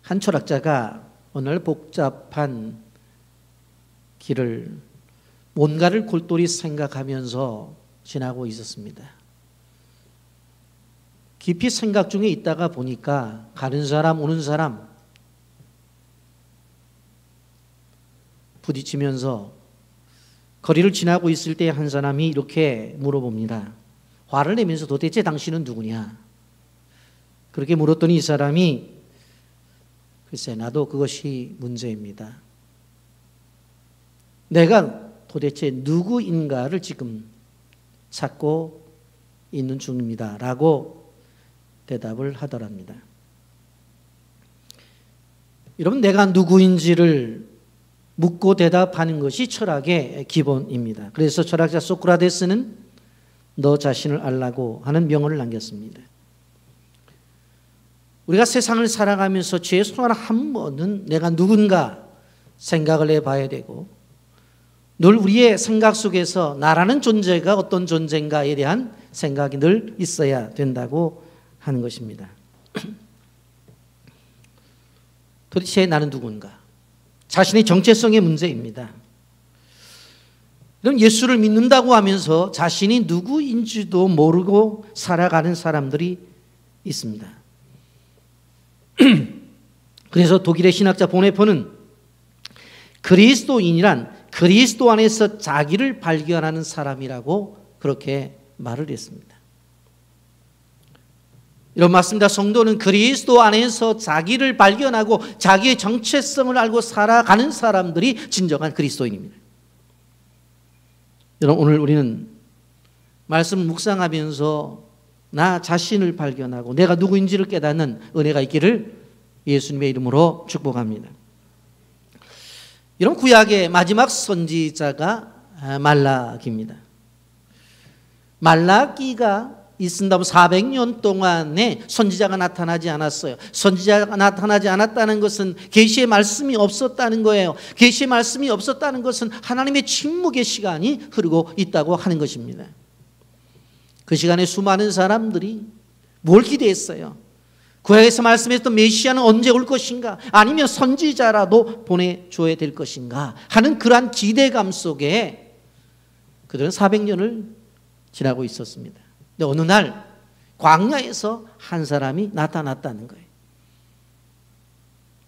한 철학자가 오늘 복잡한 길을 뭔가를 골똘히 생각하면서 지나고 있었습니다. 깊이 생각 중에 있다가 보니까 가는 사람 오는 사람 부딪히면서 거리를 지나고 있을 때 한 사람이 이렇게 물어봅니다. 화를 내면서 도대체 당신은 누구냐? 그렇게 물었더니 이 사람이 글쎄 나도 그것이 문제입니다. 내가 도대체 누구인가를 지금 찾고 있는 중입니다. 라고 대답을 하더랍니다. 여러분, 내가 누구인지를 묻고 대답하는 것이 철학의 기본입니다. 그래서 철학자 소크라테스는 너 자신을 알라고 하는 명언을 남겼습니다. 우리가 세상을 살아가면서 최소한 한 번은 내가 누군가 생각을 해봐야 되고 늘 우리의 생각 속에서 나라는 존재가 어떤 존재인가에 대한 생각이 늘 있어야 된다고 하는 것입니다. 도대체 나는 누군가? 자신의 정체성의 문제입니다. 그럼 예수를 믿는다고 하면서 자신이 누구인지도 모르고 살아가는 사람들이 있습니다. 그래서 독일의 신학자 보네퍼는 그리스도인이란 그리스도 안에서 자기를 발견하는 사람이라고 그렇게 말을 했습니다. 이런 맞습니다. 성도는 그리스도 안에서 자기를 발견하고 자기의 정체성을 알고 살아가는 사람들이 진정한 그리스도인입니다. 여러분, 오늘 우리는 말씀을 묵상하면서 나 자신을 발견하고 내가 누구인지를 깨닫는 은혜가 있기를 예수님의 이름으로 축복합니다. 이런 구약의 마지막 선지자가 말라기입니다. 말라기가 있은다면 400년 동안에 선지자가 나타나지 않았어요. 선지자가 나타나지 않았다는 것은 계시의 말씀이 없었다는 거예요. 계시의 말씀이 없었다는 것은 하나님의 침묵의 시간이 흐르고 있다고 하는 것입니다. 그 시간에 수많은 사람들이 뭘 기대했어요? 구약에서 말씀했던 메시아는 언제 올 것인가? 아니면 선지자라도 보내줘야 될 것인가? 하는 그러한 기대감 속에 그들은 400년을 지나고 있었습니다. 근데 어느 날 광야에서 한 사람이 나타났다는 거예요.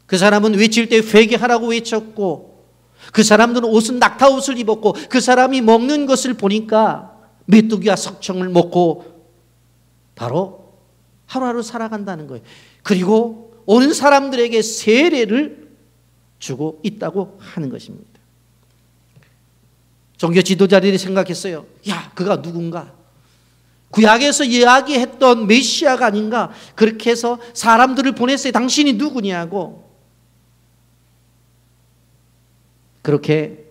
그 사람은 외칠 때 회개하라고 외쳤고 그 사람들은 옷은 낙타옷을 입었고 그 사람이 먹는 것을 보니까 메뚜기와 석청을 먹고 바로 하루하루 살아간다는 거예요. 그리고 오는 사람들에게 세례를 주고 있다고 하는 것입니다. 종교 지도자들이 생각했어요. 야, 그가 누군가? 구약에서 이야기했던 메시아가 아닌가? 그렇게 해서 사람들을 보냈어요. 당신이 누구냐고. 그렇게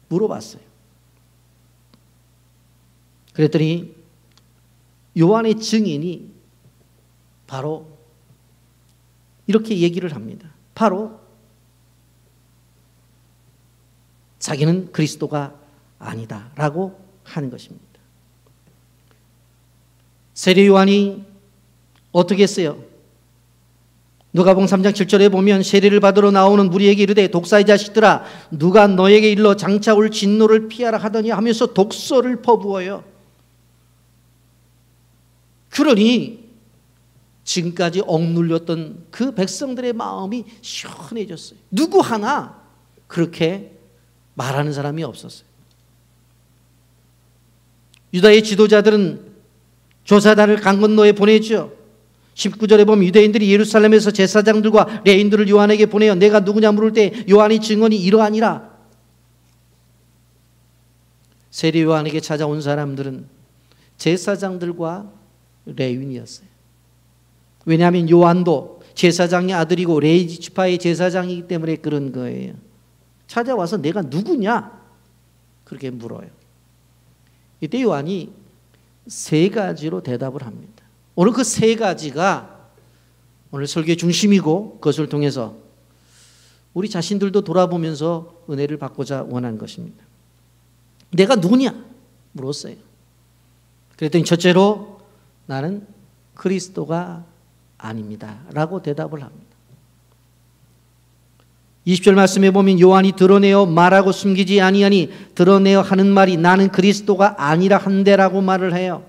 물어봤어요. 그랬더니 요한의 증인이 바로 이렇게 얘기를 합니다. 바로 자기는 그리스도가 아니다라고 하는 것입니다. 세례 요한이 어떻게 했어요? 누가복음 3장 7절에 보면 세례를 받으러 나오는 무리에게 이르되 독사의 자식들아 누가 너에게 일러 장차 올 진노를 피하라 하더니 하면서 독소를 퍼부어요. 그러니 지금까지 억눌렸던 그 백성들의 마음이 시원해졌어요. 누구 하나 그렇게 말하는 사람이 없었어요. 유다의 지도자들은 조사단을 강 건너에 보내죠. 19절에 보면 유대인들이 예루살렘에서 제사장들과 레인들을 요한에게 보내어 내가 누구냐 물을 때 요한이 증언이 이러하니라. 세례 요한에게 찾아온 사람들은 제사장들과 레위인이었어요. 왜냐하면 요한도 제사장의 아들이고 레위 지파의 제사장이기 때문에 그런 거예요. 찾아와서 내가 누구냐? 그렇게 물어요. 이때 요한이 세 가지로 대답을 합니다. 오늘 그 세 가지가 오늘 설교의 중심이고 그것을 통해서 우리 자신들도 돌아보면서 은혜를 받고자 원한 것입니다. 내가 누구냐? 물었어요. 그랬더니 첫째로 나는 그리스도가 아닙니다 라고 대답을 합니다. 20절 말씀에 보면 요한이 드러내어 말하고 숨기지 아니하니 드러내어 하는 말이 나는 그리스도가 아니라 한데라고 말을 해요.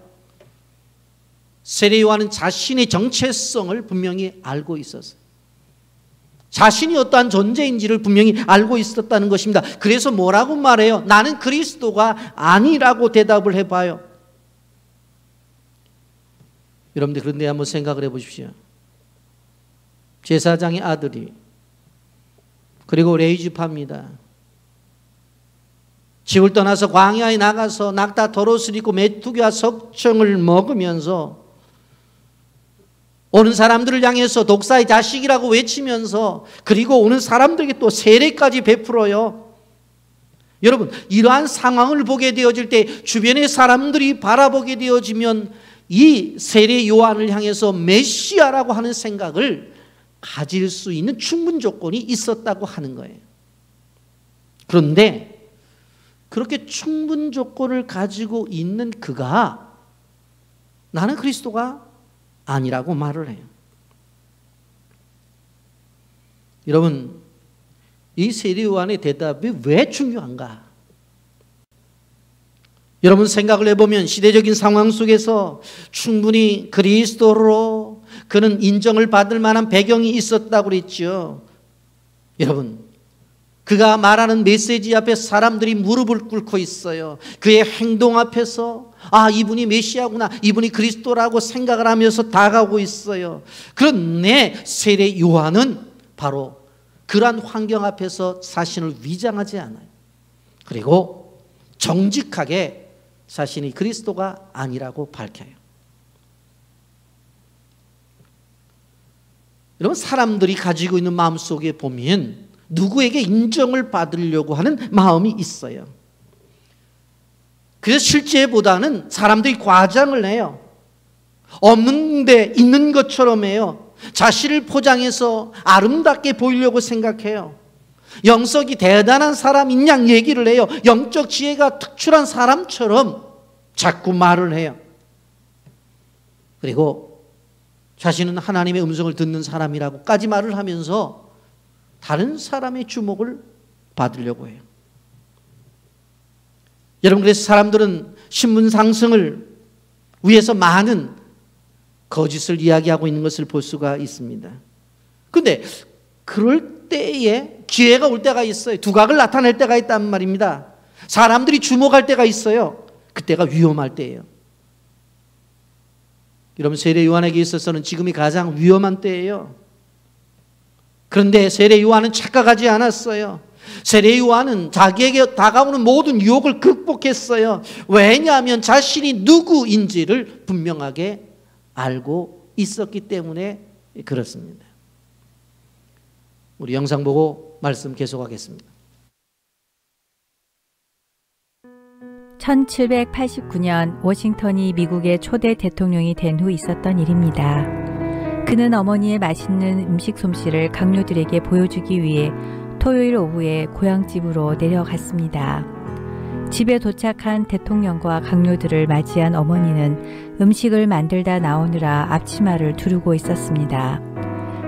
세례 요한은 자신의 정체성을 분명히 알고 있었어요. 자신이 어떠한 존재인지를 분명히 알고 있었다는 것입니다. 그래서 뭐라고 말해요? 나는 그리스도가 아니라고 대답을 해봐요. 여러분들 그런데 한번 생각을 해보십시오. 제사장의 아들이 그리고 레위지파입니다. 집을 떠나서 광야에 나가서 낙타 덧옷을 입고 메뚜기와 석청을 먹으면서 오는 사람들을 향해서 독사의 자식이라고 외치면서 그리고 오는 사람들에게 또 세례까지 베풀어요. 여러분, 이러한 상황을 보게 되어질 때 주변의 사람들이 바라보게 되어지면 이 세례 요한을 향해서 메시아라고 하는 생각을 가질 수 있는 충분 조건이 있었다고 하는 거예요. 그런데 그렇게 충분 조건을 가지고 있는 그가 나는 그리스도가 아니라고 말을 해요. 여러분, 이 세례 요한의 대답이 왜 중요한가? 여러분 생각을 해보면 시대적인 상황 속에서 충분히 그리스도로 그는 인정을 받을 만한 배경이 있었다고 그랬죠. 여러분, 그가 말하는 메시지 앞에 사람들이 무릎을 꿇고 있어요. 그의 행동 앞에서 이분이 메시아구나, 이분이 그리스도라고 생각을 하면서 다가오고 있어요. 그런데 세례 요한은 바로 그러한 환경 앞에서 자신을 위장하지 않아요. 그리고 정직하게 자신이 그리스도가 아니라고 밝혀요. 여러분, 사람들이 가지고 있는 마음속에 보면 누구에게 인정을 받으려고 하는 마음이 있어요. 그래서 실제보다는 사람들이 과장을 해요. 없는데 있는 것처럼 해요. 자신을 포장해서 아름답게 보이려고 생각해요. 영성이 대단한 사람인 양 얘기를 해요. 영적 지혜가 특출한 사람처럼 자꾸 말을 해요. 그리고 자신은 하나님의 음성을 듣는 사람이라고까지 말을 하면서 다른 사람의 주목을 받으려고 해요. 여러분, 그래서 사람들은 신분 상승을 위해서 많은 거짓을 이야기하고 있는 것을 볼 수가 있습니다. 그런데 그럴 때에 기회가 올 때가 있어요. 두각을 나타낼 때가 있단 말입니다. 사람들이 주목할 때가 있어요. 그때가 위험할 때예요. 여러분, 세례 요한에게 있어서는 지금이 가장 위험한 때예요. 그런데 세례 요한은 착각하지 않았어요. 세례 요한은 자기에게 다가오는 모든 유혹을 극복했어요. 왜냐하면 자신이 누구인지를 분명하게 알고 있었기 때문에 그렇습니다. 우리 영상 보고 말씀 계속하겠습니다. 1789년 워싱턴이 미국의 초대 대통령이 된 후 있었던 일입니다. 그는 어머니의 맛있는 음식 솜씨를 강요들에게 보여주기 위해 토요일 오후에 고향집으로 내려갔습니다. 집에 도착한 대통령과 강요들을 맞이한 어머니는 음식을 만들다 나오느라 앞치마를 두르고 있었습니다.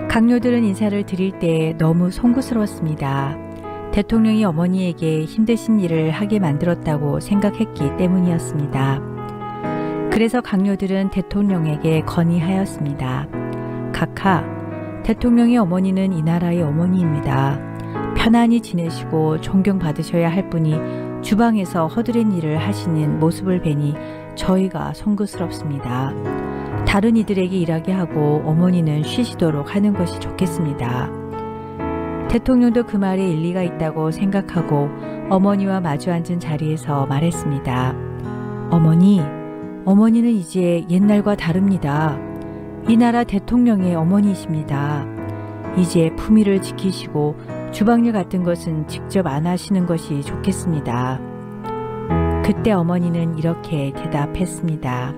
강요들은 인사를 드릴 때 너무 송구스러웠습니다. 대통령이 어머니에게 힘드신 일을 하게 만들었다고 생각했기 때문이었습니다. 그래서 강요들은 대통령에게 건의하였습니다. 각하, 대통령의 어머니는 이 나라의 어머니입니다. 편안히 지내시고 존경받으셔야 할 분이 주방에서 허드렛 일을 하시는 모습을 뵈니 저희가 송구스럽습니다. 다른 이들에게 일하게 하고 어머니는 쉬시도록 하는 것이 좋겠습니다. 대통령도 그 말에 일리가 있다고 생각하고 어머니와 마주 앉은 자리에서 말했습니다. 어머니는 이제 옛날과 다릅니다. 이 나라 대통령의 어머니이십니다. 이제 품위를 지키시고 주방일 같은 것은 직접 안 하시는 것이 좋겠습니다. 그때 어머니는 이렇게 대답했습니다.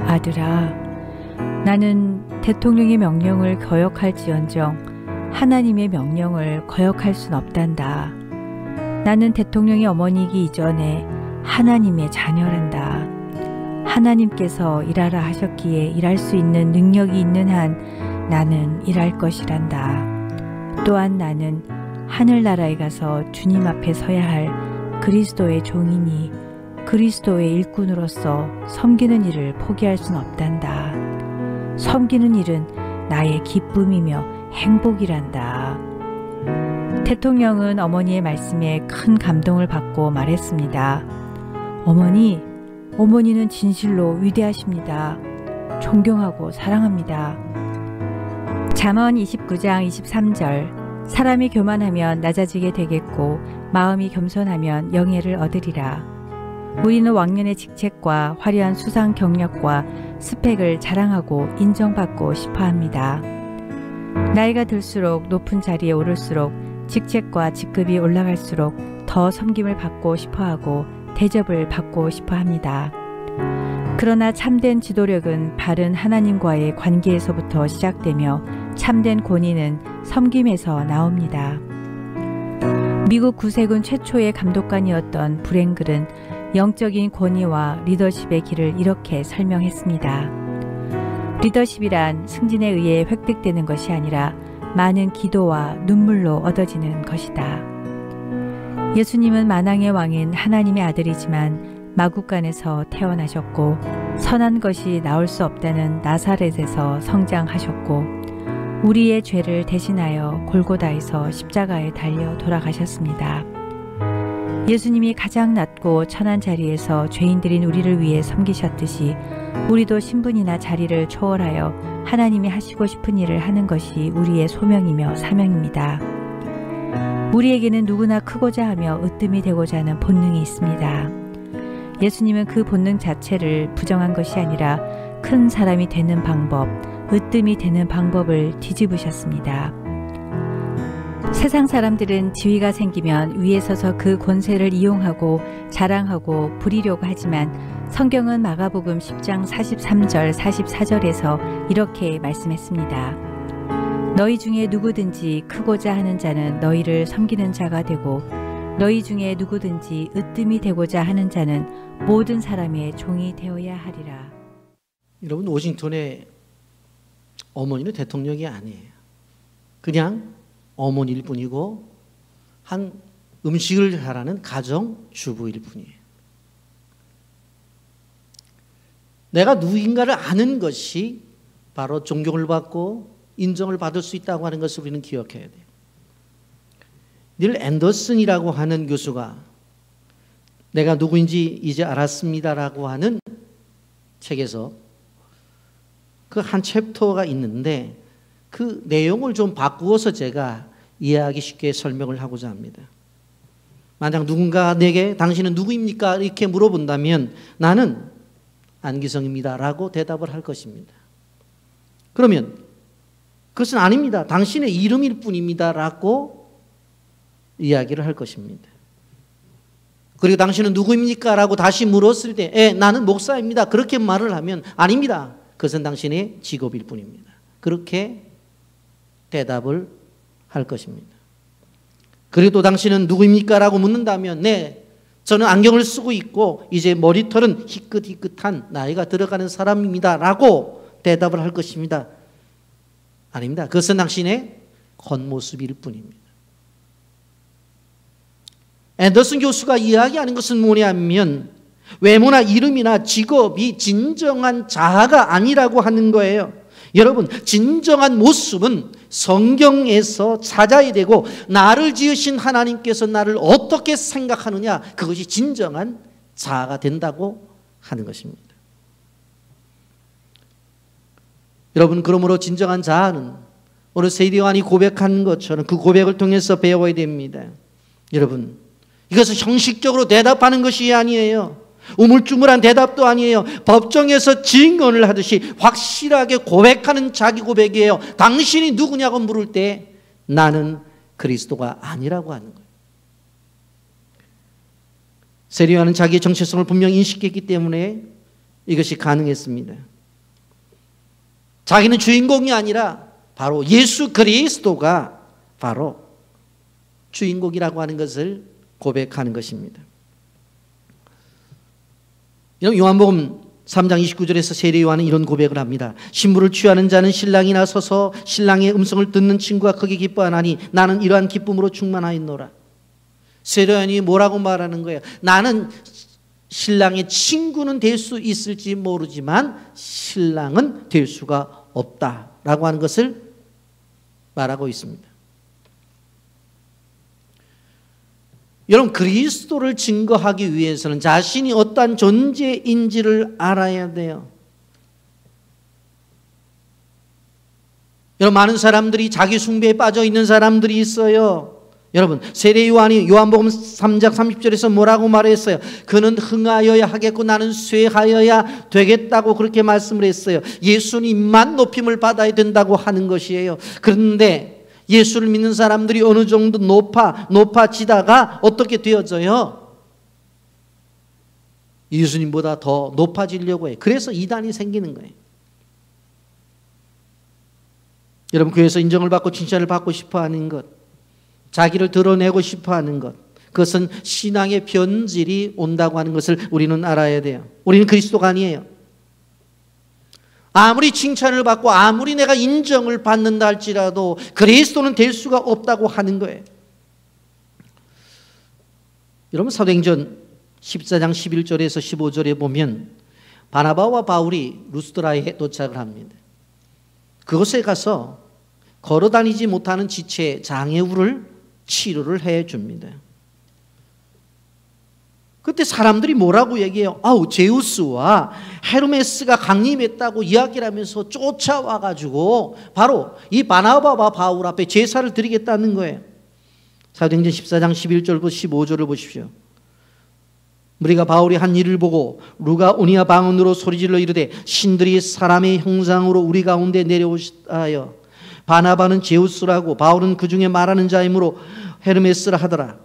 아들아, 나는 대통령의 명령을 거역할지언정 하나님의 명령을 거역할 순 없단다. 나는 대통령의 어머니이기 이전에 하나님의 자녀란다. 하나님께서 일하라 하셨기에 일할 수 있는 능력이 있는 한 나는 일할 것이란다. 또한 나는 하늘나라에 가서 주님 앞에 서야 할 그리스도의 종이니 그리스도의 일꾼으로서 섬기는 일을 포기할 순 없단다. 섬기는 일은 나의 기쁨이며 행복이란다. 대통령은 어머니의 말씀에 큰 감동을 받고 말했습니다. 어머니는 진실로 위대하십니다. 존경하고 사랑합니다. 잠언 29장 23절 사람이 교만하면 낮아지게 되겠고 마음이 겸손하면 영예를 얻으리라. 우리는 왕년의 직책과 화려한 수상 경력과 스펙을 자랑하고 인정받고 싶어합니다. 나이가 들수록 높은 자리에 오를수록 직책과 직급이 올라갈수록 더 섬김을 받고 싶어하고 대접을 받고 싶어합니다. 그러나 참된 지도력은 바른 하나님과의 관계에서부터 시작되며 참된 권위는 섬김에서 나옵니다. 미국 구세군 최초의 감독관이었던 브랭글은 영적인 권위와 리더십의 길을 이렇게 설명했습니다. 리더십이란 승진에 의해 획득되는 것이 아니라 많은 기도와 눈물로 얻어지는 것이다. 예수님은 만왕의 왕인 하나님의 아들이지만 마국간에서 태어나셨고 선한 것이 나올 수 없다는 나사렛에서 성장하셨고 우리의 죄를 대신하여 골고다에서 십자가에 달려 돌아가셨습니다. 예수님이 가장 낮고 천한 자리에서 죄인들인 우리를 위해 섬기셨듯이 우리도 신분이나 자리를 초월하여 하나님이 하시고 싶은 일을 하는 것이 우리의 소명이며 사명입니다. 우리에게는 누구나 크고자 하며 으뜸이 되고자 하는 본능이 있습니다. 예수님은 그 본능 자체를 부정한 것이 아니라 큰 사람이 되는 방법, 으뜸이 되는 방법을 뒤집으셨습니다. 세상 사람들은 지위가 생기면 위에 서서 그 권세를 이용하고 자랑하고 부리려고 하지만 성경은 마가복음 10장 43절 44절에서 이렇게 말씀했습니다. 너희 중에 누구든지 크고자 하는 자는 너희를 섬기는 자가 되고 너희 중에 누구든지 으뜸이 되고자 하는 자는 모든 사람의 종이 되어야 하리라. 여러분, 워싱턴의 어머니는 대통령이 아니에요. 그냥 어머니일 뿐이고 한 음식을 잘하는 가정주부일 뿐이에요. 내가 누구인가를 아는 것이 바로 존경을 받고 인정을 받을 수 있다고 하는 것을 우리는 기억해야 돼요. 닐 앤더슨이라고 하는 교수가 내가 누구인지 이제 알았습니다라고 하는 책에서 그 한 챕터가 있는데 그 내용을 좀 바꾸어서 제가 이해하기 쉽게 설명을 하고자 합니다. 만약 누군가 내게 당신은 누구입니까? 이렇게 물어본다면 나는 안기성입니다 라고 대답을 할 것입니다. 그러면 그것은 아닙니다. 당신의 이름일 뿐입니다 라고 이야기를 할 것입니다. 그리고 당신은 누구입니까? 라고 다시 물었을 때 나는 목사입니다. 그렇게 말을 하면 아닙니다. 그것은 당신의 직업일 뿐입니다. 그렇게 대답을 할 것입니다. 그리고 또 당신은 누구입니까? 라고 묻는다면 저는 안경을 쓰고 있고 이제 머리털은 희끗희끗한 나이가 들어가는 사람입니다 라고 대답을 할 것입니다. 아닙니다. 그것은 당신의 겉모습일 뿐입니다. 앤더슨 교수가 이야기하는 것은 뭐냐면 외모나 이름이나 직업이 진정한 자아가 아니라고 하는 거예요. 여러분, 진정한 모습은 성경에서 찾아야 되고 나를 지으신 하나님께서 나를 어떻게 생각하느냐, 그것이 진정한 자아가 된다고 하는 것입니다. 여러분, 그러므로 진정한 자아는 오늘 세리요한이 고백한 것처럼 그 고백을 통해서 배워야 됩니다. 여러분, 이것은 형식적으로 대답하는 것이 아니에요. 우물쭈물한 대답도 아니에요. 법정에서 증언을 하듯이 확실하게 고백하는 자기 고백이에요. 당신이 누구냐고 물을 때 나는 그리스도가 아니라고 하는 거예요. 세리요한은 자기의 정체성을 분명히 인식했기 때문에 이것이 가능했습니다. 자기는 주인공이 아니라 바로 예수 그리스도가 바로 주인공이라고 하는 것을 고백하는 것입니다. 요한복음 3장 29절에서 세례 요한은 이런 고백을 합니다. 신부를 취하는 자는 신랑이 나서서 신랑의 음성을 듣는 친구가 크게 기뻐하나니 나는 이러한 기쁨으로 충만하였노라. 세례 요한이 뭐라고 말하는 거예요? 나는 신랑의 친구는 될 수 있을지 모르지만 신랑은 될 수가 없다라고 하는 것을 말하고 있습니다. 여러분, 그리스도를 증거하기 위해서는 자신이 어떠한 존재인지를 알아야 돼요. 여러분, 많은 사람들이 자기 숭배에 빠져 있는 사람들이 있어요. 여러분, 세례 요한이 요한복음 3장 30절에서 뭐라고 말했어요? 그는 흥하여야 하겠고 나는 쇠하여야 되겠다고 그렇게 말씀을 했어요. 예수님만 높임을 받아야 된다고 하는 것이에요. 그런데 예수를 믿는 사람들이 어느 정도 높아지다가 어떻게 되어져요? 예수님보다 더 높아지려고 해요. 그래서 이단이 생기는 거예요. 여러분, 교회에서 인정을 받고 칭찬을 받고 싶어하는 것, 자기를 드러내고 싶어하는 것, 그것은 신앙의 변질이 온다고 하는 것을 우리는 알아야 돼요. 우리는 그리스도가 아니에요. 아무리 칭찬을 받고 아무리 내가 인정을 받는다 할지라도 그리스도는 될 수가 없다고 하는 거예요. 여러분, 사도행전 14장 11절에서 15절에 보면 바나바와 바울이 루스드라에 도착을 합니다. 그곳에 가서 걸어다니지 못하는 지체 장애우를 치료를 해 줍니다. 그때 사람들이 뭐라고 얘기해요? 제우스와 헤르메스가 강림했다고 이야기를 하면서 쫓아와가지고 바로 이 바나바와 바울 앞에 제사를 드리겠다는 거예요. 사도행전 14장 11절부터 15절을 보십시오. 우리가 바울이 한 일을 보고 루가오니아 방언으로 소리질러 이르되 신들이 사람의 형상으로 우리 가운데 내려오시하여 바나바는 제우스라고 바울은 그 중에 말하는 자이므로 헤르메스라 하더라.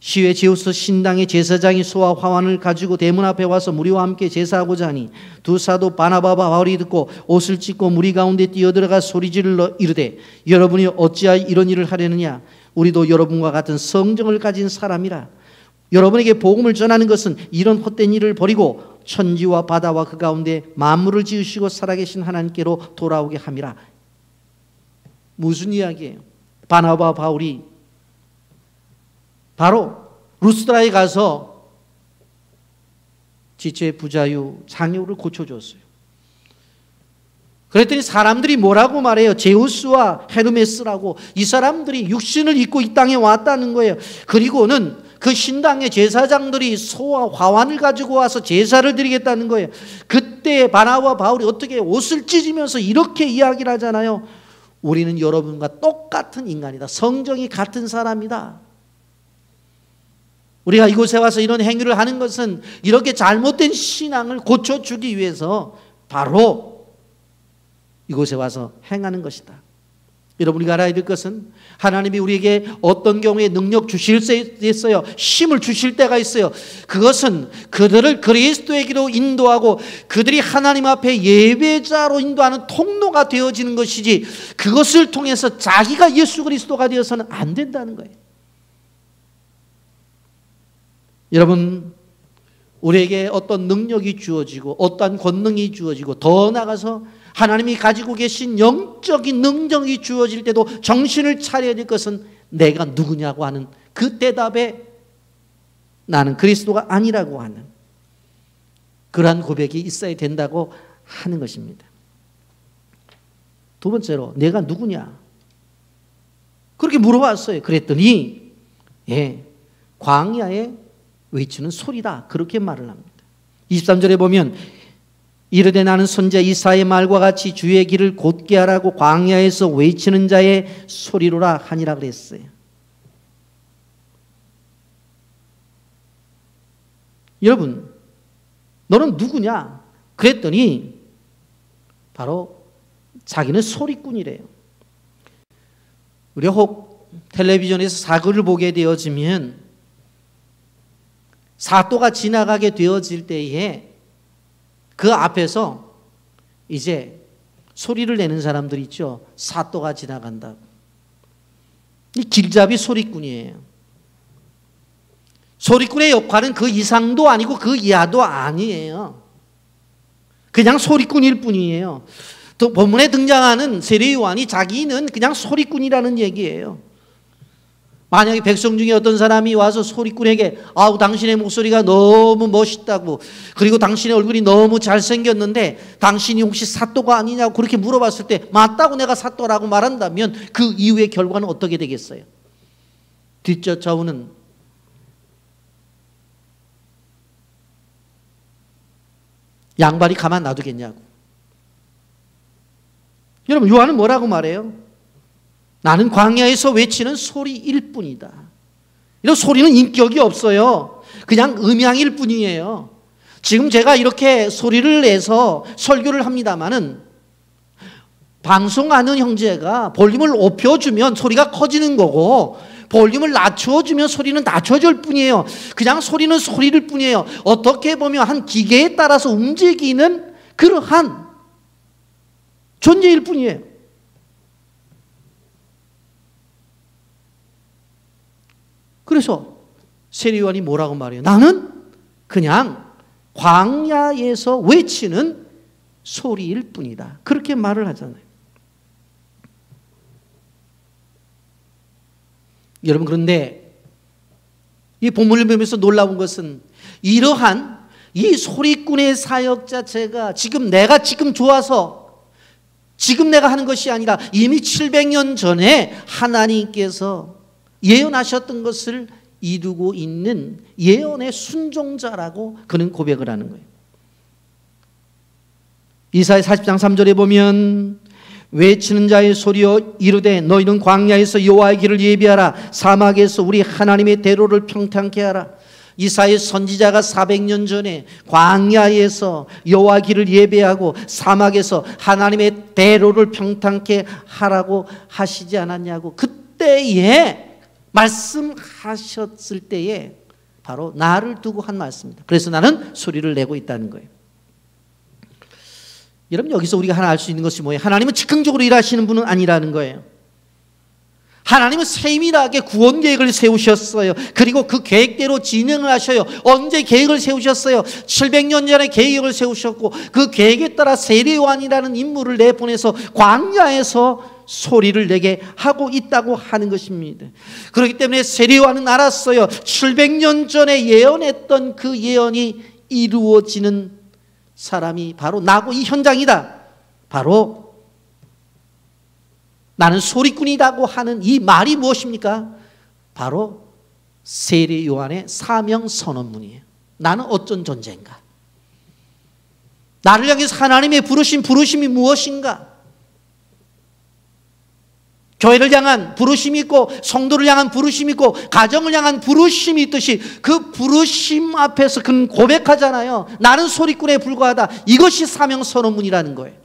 시외 제우스 신당의 제사장이 소와 화환을 가지고 대문 앞에 와서 무리와 함께 제사하고자 하니 두 사도 바나바와 바울이 듣고 옷을 찢고 무리 가운데 뛰어들어가 소리질러 이르되 여러분이 어찌하여 이런 일을 하려느냐? 우리도 여러분과 같은 성정을 가진 사람이라. 여러분에게 복음을 전하는 것은 이런 헛된 일을 버리고 천지와 바다와 그 가운데 만물을 지으시고 살아계신 하나님께로 돌아오게 함이라. 무슨 이야기예요? 바나바와 바울이 바로 루스드라에 가서 지체 부자유 장애우를 고쳐줬어요. 그랬더니 사람들이 뭐라고 말해요? 제우스와 헤르메스라고. 이 사람들이 육신을 입고 이 땅에 왔다는 거예요. 그리고는 그 신당의 제사장들이 소와 화환을 가지고 와서 제사를 드리겠다는 거예요. 그때 바나바와 바울이 어떻게 옷을 찢으면서 이렇게 이야기를 하잖아요. 우리는 여러분과 똑같은 인간이다. 성정이 같은 사람이다. 우리가 이곳에 와서 이런 행위를 하는 것은 이렇게 잘못된 신앙을 고쳐주기 위해서 바로 이곳에 와서 행하는 것이다. 여러분이 알아야 될 것은 하나님이 우리에게 어떤 경우에 능력 주실 때 있어요. 힘을 주실 때가 있어요. 그것은 그들을 그리스도에게로 인도하고 그들이 하나님 앞에 예배자로 인도하는 통로가 되어지는 것이지 그것을 통해서 자기가 예수 그리스도가 되어서는 안 된다는 거예요. 여러분, 우리에게 어떤 능력이 주어지고 어떠한 권능이 주어지고 더 나아가서 하나님이 가지고 계신 영적인 능력이 주어질 때도 정신을 차려야 될 것은 내가 누구냐고 하는 그 대답에 나는 그리스도가 아니라고 하는 그러한 고백이 있어야 된다고 하는 것입니다. 두 번째로 내가 누구냐? 그렇게 물어봤어요. 그랬더니 광야에 외치는 소리다. 그렇게 말을 합니다. 23절에 보면 이르되 나는 선지자 이사야의 말과 같이 주의 길을 곧게 하라고 광야에서 외치는 자의 소리로라 하니라 그랬어요. 여러분, 너는 누구냐? 그랬더니 바로 자기는 소리꾼이래요. 우리가 혹 텔레비전에서 사극을 보게 되어지면 사또가 지나가게 되어질 때에 그 앞에서 이제 소리를 내는 사람들이 있죠. 사또가 지나간다고. 이 길잡이 소리꾼이에요. 소리꾼의 역할은 그 이상도 아니고 그 이하도 아니에요. 그냥 소리꾼일 뿐이에요. 또 본문에 등장하는 세례 요한이 자기는 그냥 소리꾼이라는 얘기예요. 만약에 백성 중에 어떤 사람이 와서 소리꾼에게 아우 당신의 목소리가 너무 멋있다고, 그리고 당신의 얼굴이 너무 잘생겼는데 당신이 혹시 사또가 아니냐고 그렇게 물어봤을 때 맞다고 내가 사또라고 말한다면 그 이후의 결과는 어떻게 되겠어요? 뒷쫓아오는 양발이 가만 놔두겠냐고. 여러분, 요한은 뭐라고 말해요? 나는 광야에서 외치는 소리일 뿐이다. 이런 소리는 인격이 없어요. 그냥 음향일 뿐이에요. 지금 제가 이렇게 소리를 내서 설교를 합니다마는 방송하는 형제가 볼륨을 높여주면 소리가 커지는 거고, 볼륨을 낮춰주면 소리는 낮춰질 뿐이에요. 그냥 소리는 소리일 뿐이에요. 어떻게 보면 한 기계에 따라서 움직이는 그러한 존재일 뿐이에요. 그래서 세례 요한이 뭐라고 말해요? 나는 그냥 광야에서 외치는 소리일 뿐이다. 그렇게 말을 하잖아요. 여러분, 그런데 이 본문을 보면서 놀라운 것은 이러한 이 소리꾼의 사역 자체가 내가 좋아서 지금 내가 하는 것이 아니라 이미 700년 전에 하나님께서 예언하셨던 것을 이루고 있는 예언의 순종자라고 그는 고백을 하는 거예요. 이사야 40장 3절에 보면 외치는 자의 소리여 이르되 너희는 광야에서 여호와의 길을 예비하라, 사막에서 우리 하나님의 대로를 평탄케 하라. 이사야 선지자가 400년 전에 광야에서 여호와의 길을 예배하고 사막에서 하나님의 대로를 평탄케 하라고 하시지 않았냐고. 그때에 말씀하셨을 때에 바로 나를 두고 한 말씀입니다. 그래서 나는 소리를 내고 있다는 거예요. 여러분, 여기서 우리가 하나 알 수 있는 것이 뭐예요? 하나님은 즉흥적으로 일하시는 분은 아니라는 거예요. 하나님은 세밀하게 구원 계획을 세우셨어요. 그리고 그 계획대로 진행을 하셔요. 언제 계획을 세우셨어요? 700년 전에 계획을 세우셨고 그 계획에 따라 세례 요한이라는 인물을 내보내서 광야에서 소리를 내게 하고 있다고 하는 것입니다. 그렇기 때문에 세례 요한은 알았어요. 700년 전에 예언했던 그 예언이 이루어지는 사람이 바로 나고 이 현장이다. 바로 나는 소리꾼이라고 하는 이 말이 무엇입니까? 바로 세례 요한의 사명 선언문이에요. 나는 어떤 존재인가? 나를 향해서 하나님의 부르심이 무엇인가? 교회를 향한 부르심이 있고 성도를 향한 부르심이 있고 가정을 향한 부르심이 있듯이 그 부르심 앞에서 그는 고백하잖아요. 나는 소리꾼에 불과하다. 이것이 사명 선언문이라는 거예요.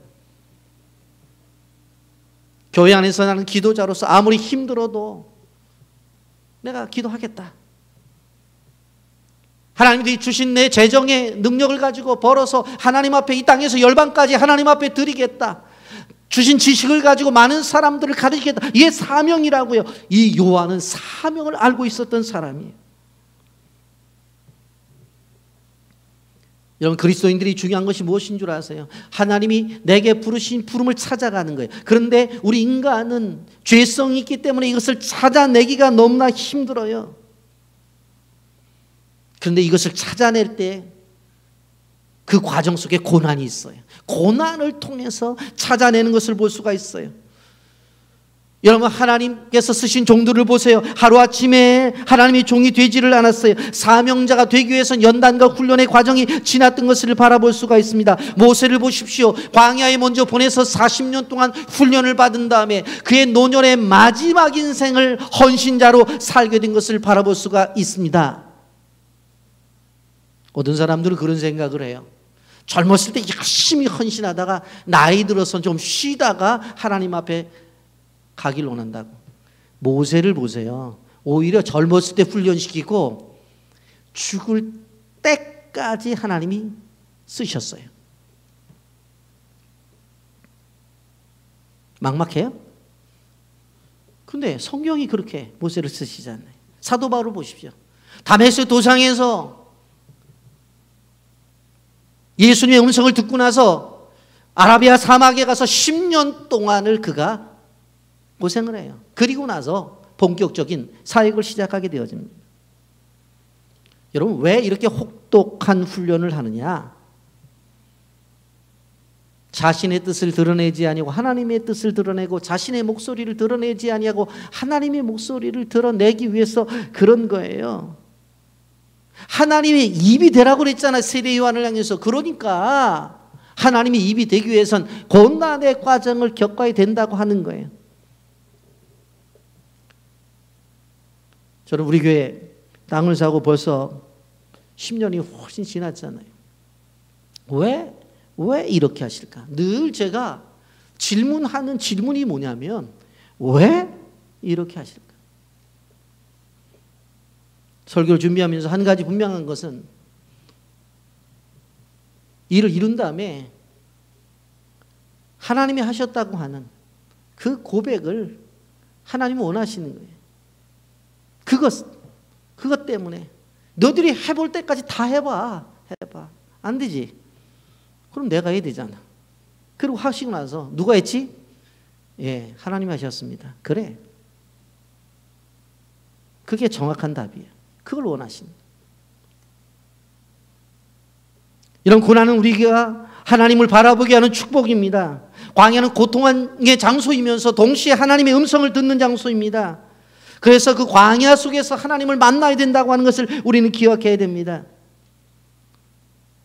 교회 안에서 나는 기도자로서 아무리 힘들어도 내가 기도하겠다. 하나님이 주신 내 재정의 능력을 가지고 벌어서 하나님 앞에 이 땅에서 열방까지 하나님 앞에 드리겠다. 주신 지식을 가지고 많은 사람들을 가르치겠다. 이게 사명이라고요. 이 요한은 사명을 알고 있었던 사람이에요. 여러분, 그리스도인들이 중요한 것이 무엇인 줄 아세요? 하나님이 내게 부르신 부름을 찾아가는 거예요. 그런데 우리 인간은 죄성이 있기 때문에 이것을 찾아내기가 너무나 힘들어요. 그런데 이것을 찾아낼 때 그 과정 속에 고난이 있어요. 고난을 통해서 찾아내는 것을 볼 수가 있어요. 여러분, 하나님께서 쓰신 종들을 보세요. 하루아침에 하나님의 종이 되지를 않았어요. 사명자가 되기 위해서는 연단과 훈련의 과정이 지났던 것을 바라볼 수가 있습니다. 모세를 보십시오. 광야에 먼저 보내서 40년 동안 훈련을 받은 다음에 그의 노년의 마지막 인생을 헌신자로 살게 된 것을 바라볼 수가 있습니다. 어떤 사람들은 그런 생각을 해요. 젊었을 때 열심히 헌신하다가 나이 들어서 좀 쉬다가 하나님 앞에 가길 원한다고. 모세를 보세요. 오히려 젊었을 때 훈련시키고 죽을 때까지 하나님이 쓰셨어요. 막막해요? 근데 성경이 그렇게 모세를 쓰시잖아요. 사도 바울을 보십시오. 다메섹 도상에서 예수님의 음성을 듣고 나서 아라비아 사막에 가서 10년 동안을 그가 고생을 해요. 그리고 나서 본격적인 사역을 시작하게 되어집니다. 여러분, 왜 이렇게 혹독한 훈련을 하느냐? 자신의 뜻을 드러내지 아니하고 하나님의 뜻을 드러내고, 자신의 목소리를 드러내지 아니하고 하나님의 목소리를 드러내기 위해서 그런 거예요. 하나님의 입이 되라고 그랬잖아요, 세례 요한을 향해서. 그러니까 하나님의 입이 되기 위해선 고난의 과정을 겪어야 된다고 하는 거예요. 저는 우리 교회 땅을 사고 벌써 10년이 훨씬 지났잖아요. 왜 이렇게 하실까? 늘 제가 질문하는 질문이 뭐냐면, 왜 이렇게 하실까? 설교를 준비하면서 한 가지 분명한 것은, 일을 이룬 다음에 하나님이 하셨다고 하는 그 고백을 하나님은 원하시는 거예요. 그것 때문에 너희들이 해볼 때까지 다 해봐. 안 되지. 그럼 내가 해야 되잖아. 그리고 하시고 나서 누가 했지? 예, 하나님이 하셨습니다. 그래. 그게 정확한 답이에요. 그걸 원하십니다. 이런 고난은 우리가 하나님을 바라보게 하는 축복입니다. 광야는 고통의 장소이면서 동시에 하나님의 음성을 듣는 장소입니다. 그래서 그 광야 속에서 하나님을 만나야 된다고 하는 것을 우리는 기억해야 됩니다.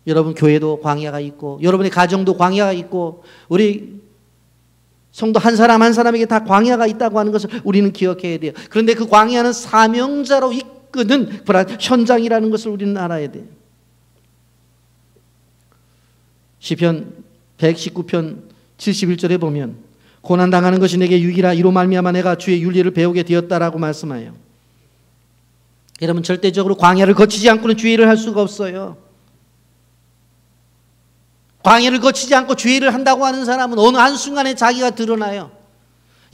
여러분 교회도 광야가 있고, 여러분의 가정도 광야가 있고, 우리 성도 한 사람 한 사람에게 다 광야가 있다고 하는 것을 우리는 기억해야 돼요. 그런데 그 광야는 사명자로 이끄는 현장이라는 것을 우리는 알아야 돼요. 시편 119편 71절에 보면, 고난당하는 것이 내게 유익이라 이로 말미암아 내가 주의 윤리를 배우게 되었다라고 말씀해요. 여러분, 절대적으로 광야를 거치지 않고는 주의 일을 할 수가 없어요. 광야를 거치지 않고 주의 일을 한다고 하는 사람은 어느 한순간에 자기가 드러나요.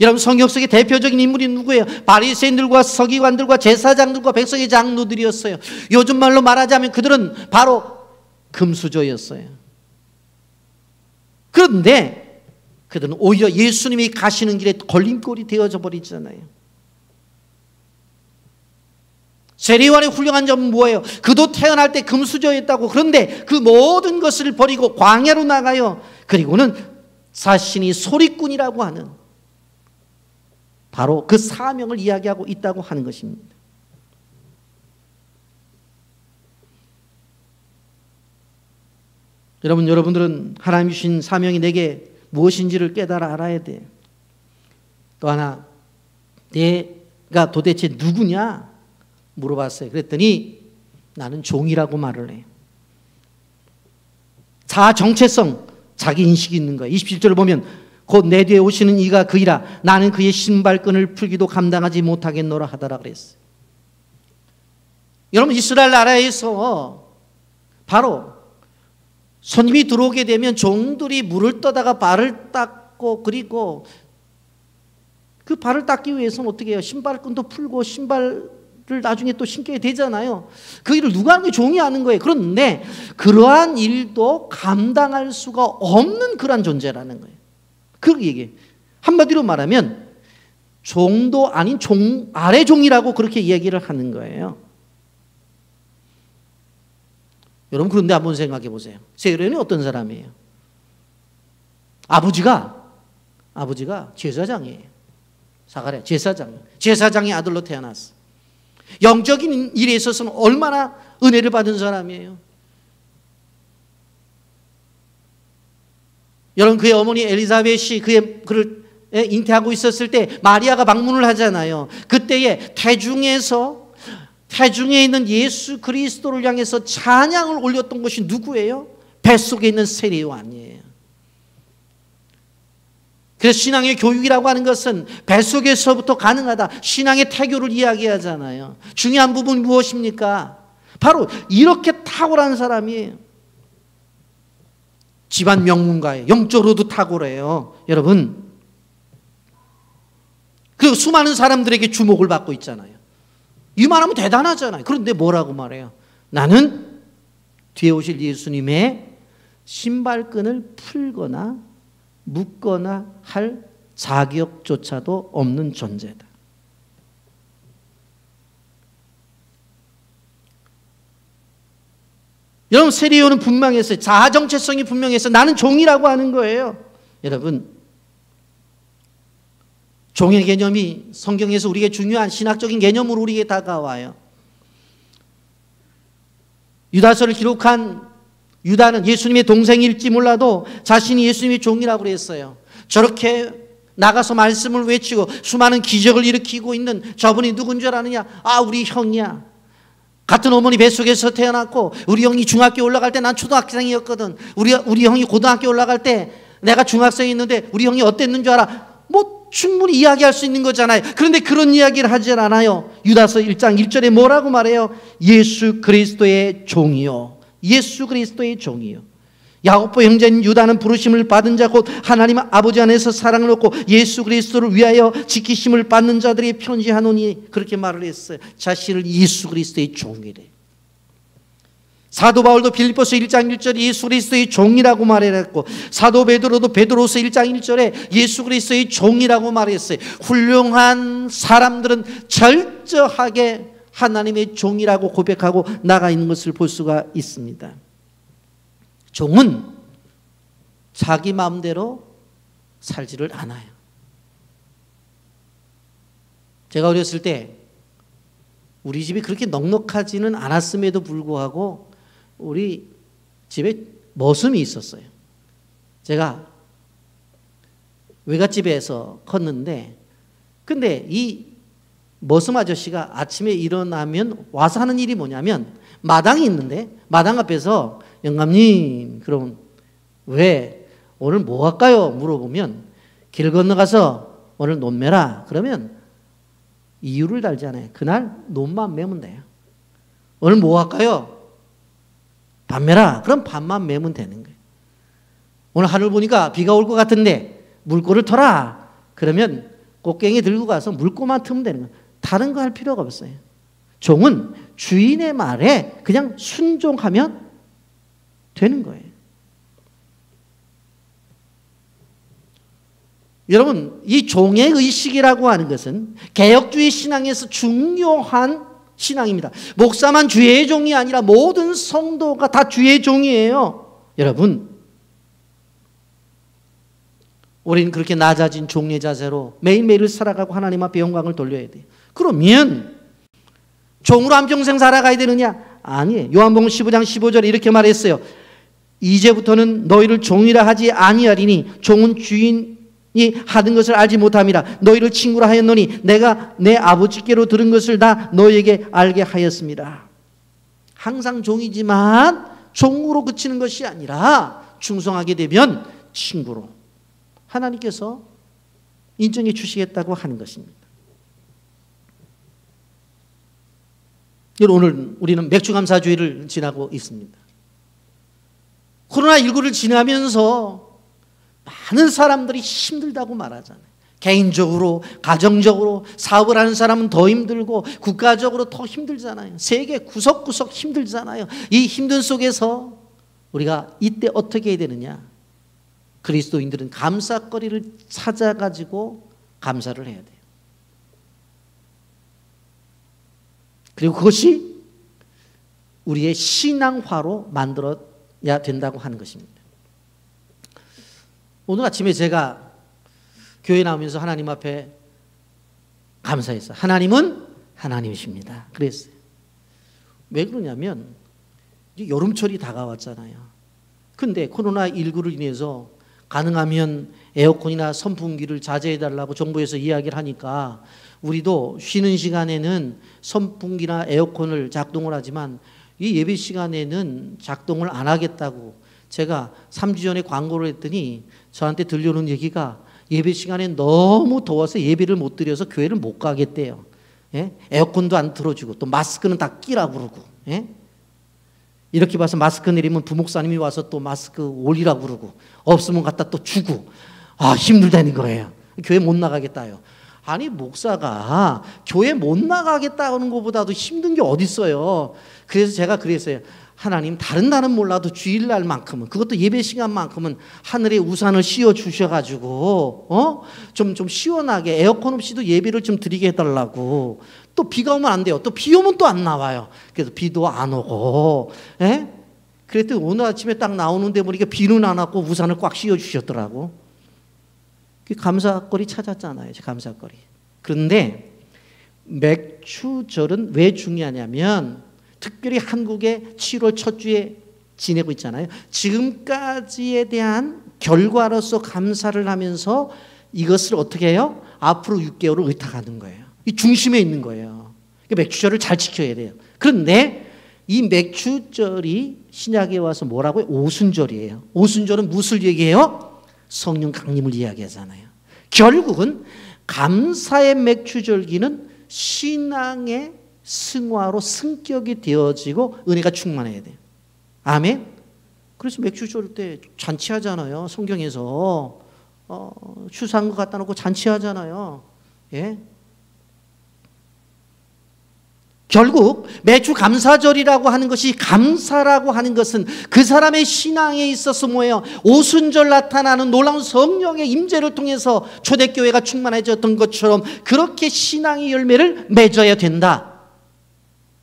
여러분, 성경 속의 대표적인 인물이 누구예요? 바리새인들과 서기관들과 제사장들과 백성의 장로들이었어요. 요즘 말로 말하자면 그들은 바로 금수저였어요. 그런데 그들은 오히려 예수님이 가시는 길에 걸림돌이 되어져 버리잖아요. 세례요한의 훌륭한 점은 뭐예요? 그도 태어날 때 금수저였다고. 그런데 그 모든 것을 버리고 광야로 나가요. 그리고는 자신이 소리꾼이라고 하는 바로 그 사명을 이야기하고 있다고 하는 것입니다. 여러분들은 하나님 주신 사명이 내게 무엇인지를 깨달아 알아야 돼. 또 하나, 내가 도대체 누구냐 물어봤어요. 그랬더니 나는 종이라고 말을 해요. 자아 정체성, 자기 인식이 있는 거예요. 27절을 보면 곧 내 뒤에 오시는 이가 그이라 나는 그의 신발끈을 풀기도 감당하지 못하겠노라 하더라 그랬어요. 여러분, 이스라엘 나라에서 바로 손님이 들어오게 되면 종들이 물을 떠다가 발을 닦고, 그리고 그 발을 닦기 위해서는 어떻게 해요? 신발끈도 풀고 신발을 나중에 또 신게 되잖아요. 그 일을 누가 하는 게 종이 하는 거예요. 그런데 그러한 일도 감당할 수가 없는 그러한 존재라는 거예요. 그 얘기. 한마디로 말하면 종도 아닌 종 아래 종이라고 그렇게 얘기를 하는 거예요. 여러분, 그런데 한번 생각해 보세요. 세례요한이 어떤 사람이에요? 아버지가 제사장이에요. 사가랴 제사장의 아들로 태어났어. 영적인 일에 있어서는 얼마나 은혜를 받은 사람이에요. 여러분, 그의 어머니 엘리사벳이 그를 잉태하고 있었을 때 마리아가 방문을 하잖아요. 그때에 태중에 있는 예수 그리스도를 향해서 찬양을 올렸던 것이 누구예요? 뱃속에 있는 세례요한이에요. 그래서 신앙의 교육이라고 하는 것은 뱃속에서부터 가능하다. 신앙의 태교를 이야기하잖아요. 중요한 부분이 무엇입니까? 바로 이렇게 탁월한 사람이에요. 집안 명문가예요. 영적으로도 탁월해요. 여러분, 그 수많은 사람들에게 주목을 받고 있잖아요. 이만하면 대단하잖아요. 그런데 뭐라고 말해요? 나는 뒤에 오실 예수님의 신발끈을 풀거나 묶거나 할 자격조차도 없는 존재다. 여러분, 세리요는 분명했어요. 자아 정체성이 분명했어요. 나는 종이라고 하는 거예요. 여러분, 종의 개념이 성경에서 우리에게 중요한 신학적인 개념으로 우리에게 다가와요. 유다서를 기록한 유다는 예수님의 동생일지 몰라도 자신이 예수님의 종이라고 그랬어요. 저렇게 나가서 말씀을 외치고 수많은 기적을 일으키고 있는 저분이 누군 줄 아느냐? 아, 우리 형이야. 같은 어머니 뱃속에서 태어났고 우리 형이 중학교 올라갈 때 난 초등학생이었거든. 우리 형이 고등학교 올라갈 때 내가 중학생이었는데 우리 형이 어땠는 줄 알아? 뭐 충분히 이야기할 수 있는 거잖아요. 그런데 그런 이야기를 하질 않아요. 유다서 1장 1절에 뭐라고 말해요? 예수 그리스도의 종이요. 예수 그리스도의 종이요. 야고보 형제인 유다는 부르심을 받은 자 곧 하나님 아버지 안에서 사랑을 얻고 예수 그리스도를 위하여 지키심을 받는 자들이 편지하노니 그렇게 말을 했어요. 자신을 예수 그리스도의 종이래. 사도 바울도 빌립보서 1장 1절에 예수 그리스도의 종이라고 말했고 사도 베드로도 베드로서 1장 1절에 예수 그리스도의 종이라고 말했어요. 훌륭한 사람들은 철저하게 하나님의 종이라고 고백하고 나가 있는 것을 볼 수가 있습니다. 종은 자기 마음대로 살지를 않아요. 제가 어렸을 때 우리 집이 그렇게 넉넉하지는 않았음에도 불구하고 우리 집에 머슴이 있었어요. 제가 외갓집에서 컸는데 근데 이 머슴 아저씨가 아침에 일어나면 와서 하는 일이 뭐냐면 마당이 있는데 마당 앞에서 영감님, 그럼 왜 오늘 뭐 할까요? 물어보면 길 건너가서 오늘 논 매라. 그러면 이유를 달잖아요. 그날 논만 매면 돼요. 오늘 뭐 할까요? 밥 매라. 그럼 밥만 매면 되는 거예요. 오늘 하늘 보니까 비가 올 것 같은데 물꼬를 터라. 그러면 꽃갱이 들고 가서 물꼬만 트면 되는 거예요. 다른 거 할 필요가 없어요. 종은 주인의 말에 그냥 순종하면 되는 거예요. 여러분, 이 종의 의식이라고 하는 것은 개혁주의 신앙에서 중요한 신앙입니다. 목사만 주의 종이 아니라 모든 성도가 다 주의 종이에요. 여러분, 우리는 그렇게 낮아진 종의 자세로 매일매일을 살아가고 하나님 앞에 영광을 돌려야 돼요. 그러면 종으로 한평생 살아가야 되느냐? 아니에요. 요한복음 15장 15절에 이렇게 말했어요. 이제부터는 너희를 종이라 하지 아니하리니 종은 주인이 하는 것을 알지 못함이라. 너희를 친구라 하였노니 내가 내 아버지께로 들은 것을 다 너희에게 알게 하였습니다. 항상 종이지만 종으로 그치는 것이 아니라 충성하게 되면 친구로 하나님께서 인정해 주시겠다고 하는 것입니다. 오늘 우리는 맥주감사주의를 지나고 있습니다. 코로나19를 지나면서 많은 사람들이 힘들다고 말하잖아요. 개인적으로, 가정적으로, 사업을 하는 사람은 더 힘들고 국가적으로 더 힘들잖아요. 세계 구석구석 힘들잖아요. 이 힘든 속에서 우리가 이때 어떻게 해야 되느냐? 그리스도인들은 감사거리를 찾아가지고 감사를 해야 돼요. 그리고 그것이 우리의 신앙화로 만들어야 된다고 하는 것입니다. 오늘 아침에 제가 교회 나오면서 하나님 앞에 감사했어요. 하나님은 하나님이십니다. 그랬어요. 왜 그러냐면 이제 여름철이 다가왔잖아요. 근데 코로나19를 인해서 가능하면 에어컨이나 선풍기를 자제해달라고 정부에서 이야기를 하니까 우리도 쉬는 시간에는 선풍기나 에어컨을 작동을 하지만 이 예배 시간에는 작동을 안 하겠다고 제가 3주 전에 광고를 했더니 저한테 들려오는 얘기가 예배 시간에 너무 더워서 예배를 못 드려서 교회를 못 가겠대요. 예? 에어컨도 안 틀어주고 또 마스크는 다 끼라고 그러고. 예? 이렇게 봐서 마스크 내리면 부목사님이 와서 또 마스크 올리라고 그러고 없으면 갖다 또 주고 힘들다는 거예요. 교회 못 나가겠다요. 아니 목사가 교회 못 나가겠다는 것보다도 힘든 게 어디 있어요. 그래서 제가 그랬어요. 하나님 다른 날은 몰라도 주일날만큼은, 그것도 예배 시간만큼은 하늘에 우산을 씌워 주셔가지고 좀 시원하게 에어컨 없이도 예배를 좀 드리게 해달라고. 또 비가 오면 안 돼요. 또 비 오면 또 안 나와요. 그래서 비도 안 오고. 그랬더니 오늘 아침에 딱 나오는데 보니까 비는 안 왔고 우산을 꽉 씌워 주셨더라고. 감사거리 찾았잖아요. 감사거리. 그런데 맥추절은 왜 중요하냐면, 특별히 한국의 7월 첫 주에 지내고 있잖아요. 지금까지에 대한 결과로서 감사를 하면서 이것을 어떻게 해요? 앞으로 6개월을 의탁하는 거예요. 이 중심에 있는 거예요. 맥추절을 잘 지켜야 돼요. 그런데 이 맥추절이 신약에 와서 뭐라고요? 오순절이에요. 오순절은 무엇을 얘기해요? 성령 강림을 이야기하잖아요. 결국은 감사의 맥추절기는 신앙의 승화로 승격이 되어지고 은혜가 충만해야 돼요. 아멘. 그래서 맥주절 때 잔치하잖아요. 성경에서 추수한 거 갖다 놓고 잔치하잖아요. 예. 결국 매주 감사절이라고 하는 것이, 감사라고 하는 것은 그 사람의 신앙에 있어서 뭐예요? 오순절 나타나는 놀라운 성령의 임재를 통해서 초대교회가 충만해졌던 것처럼 그렇게 신앙의 열매를 맺어야 된다.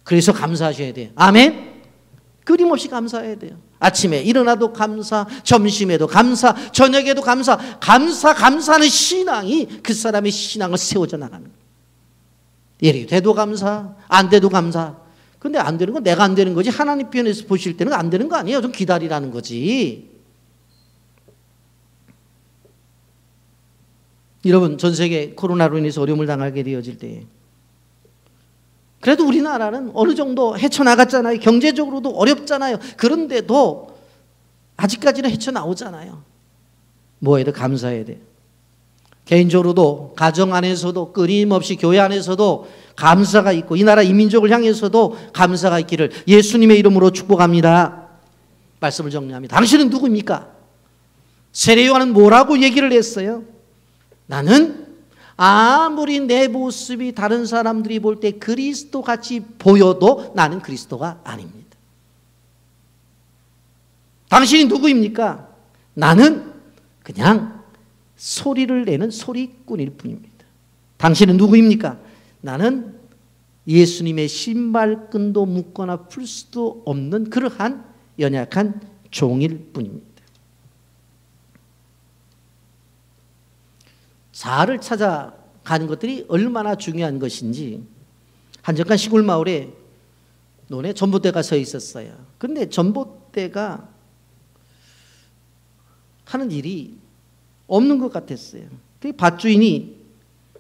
그래서 감사하셔야 돼요. 아멘. 끊임없이 감사해야 돼요. 아침에 일어나도 감사, 점심에도 감사, 저녁에도 감사. 감사하는 신앙이 그 사람의 신앙을 세워져 나갑니다. 예리 돼도 감사, 안 돼도 감사. 근데 안 되는 건 내가 안 되는 거지, 하나님 편에서 보실 때는 안 되는 거 아니에요. 좀 기다리라는 거지. 여러분, 전 세계 코로나로 인해서 어려움을 당하게 되어질 때, 그래도 우리나라는 어느 정도 헤쳐나갔잖아요. 경제적으로도 어렵잖아요. 그런데도 아직까지는 헤쳐나오잖아요. 뭐에 더 감사해야 돼요. 개인적으로도, 가정 안에서도, 끊임없이 교회 안에서도 감사가 있고, 이 나라 이 민족을 향해서도 감사가 있기를 예수님의 이름으로 축복합니다. 말씀을 정리합니다. 당신은 누구입니까? 세례 요한은 뭐라고 얘기를 했어요? 나는 아무리 내 모습이 다른 사람들이 볼 때 그리스도 같이 보여도 나는 그리스도가 아닙니다. 당신이 누구입니까? 나는 그냥 소리를 내는 소리꾼일 뿐입니다. 당신은 누구입니까? 나는 예수님의 신발끈도 묶거나 풀 수도 없는 그러한 연약한 종일 뿐입니다. 자아를 찾아가는 것들이 얼마나 중요한 것인지, 한적한 시골 마을에 논에 전봇대가 서 있었어요. 그런데 전봇대가 하는 일이 없는 것 같았어요. 그 밭주인이,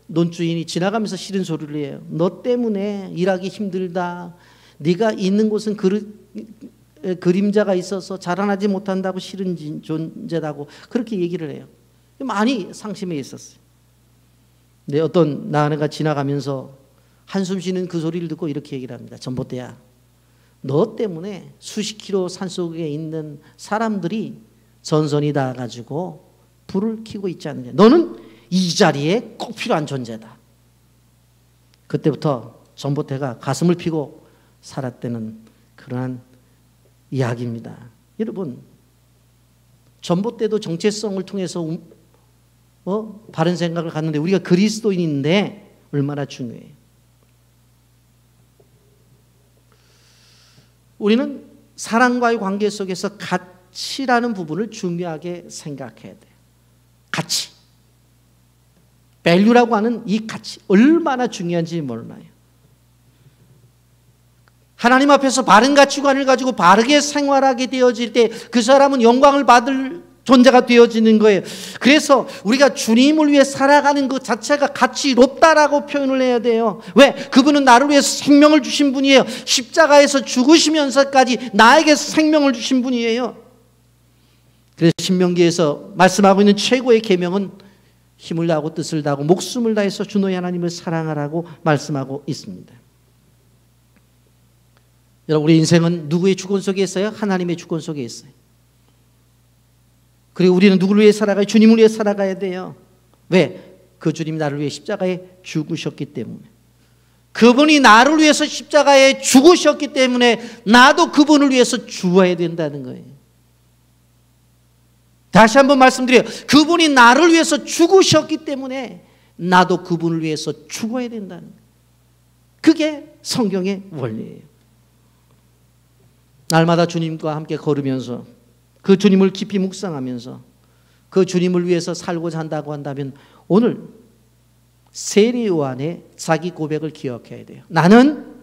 논주인이 지나가면서 싫은 소리를 해요. 너 때문에 일하기 힘들다. 네가 있는 곳은 그림자가 있어서 자라나지 못한다고 싫은 존재다고 그렇게 얘기를 해요. 많이 상심해 있었어요. 근데 어떤 나그네가 지나가면서 한숨 쉬는 그 소리를 듣고 이렇게 얘기를 합니다. 전봇대야, 너 때문에 수십 킬로 산속에 있는 사람들이 전선이 닿아가지고 불을 켜고 있지 않느냐. 너는 이 자리에 꼭 필요한 존재다. 그때부터 전봇대가 가슴을 피고 살았다는 그러한 이야기입니다. 여러분, 전봇대도 정체성을 통해서 바른 생각을 갖는데, 우리가 그리스도인인데 얼마나 중요해요. 우리는 사랑과의 관계 속에서 가치라는 부분을 중요하게 생각해야 돼요. 가치, value라고 하는 이 가치 얼마나 중요한지 몰라요. 하나님 앞에서 바른 가치관을 가지고 바르게 생활하게 되어질 때 그 사람은 영광을 받을 존재가 되어지는 거예요. 그래서 우리가 주님을 위해 살아가는 것 자체가 가치롭다라고 표현을 해야 돼요. 왜? 그분은 나를 위해 생명을 주신 분이에요. 십자가에서 죽으시면서까지 나에게 생명을 주신 분이에요. 그래서 신명기에서 말씀하고 있는 최고의 계명은 힘을 다하고 뜻을 다하고 목숨을 다해서 주 너희 하나님을 사랑하라고 말씀하고 있습니다. 여러분, 우리 인생은 누구의 주권 속에 있어요? 하나님의 주권 속에 있어요. 그리고 우리는 누구를 위해 살아가요? 주님을 위해 살아가야 돼요. 왜? 그 주님이 나를 위해 십자가에 죽으셨기 때문에. 그분이 나를 위해서 십자가에 죽으셨기 때문에 나도 그분을 위해서 죽어야 된다는 거예요. 다시 한번 말씀드려요. 그분이 나를 위해서 죽으셨기 때문에 나도 그분을 위해서 죽어야 된다는 거예요. 그게 성경의 원리예요. 날마다 주님과 함께 걸으면서 그 주님을 깊이 묵상하면서 그 주님을 위해서 살고자 한다고 한다면 오늘 세례 요한의 자기 고백을 기억해야 돼요. 나는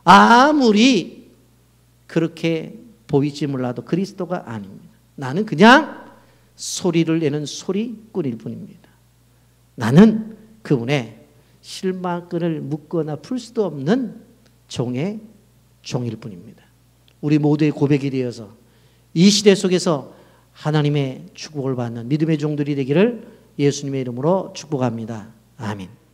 아무리 그렇게 보이지 몰라도 그리스도가 아닙니다. 나는 그냥 소리를 내는 소리꾼일 뿐입니다. 나는 그분의 실마끈을 묶거나 풀 수도 없는 종의 종일 뿐입니다. 우리 모두의 고백이 되어서 이 시대 속에서 하나님의 축복을 받는 믿음의 종들이 되기를 예수님의 이름으로 축복합니다. 아멘.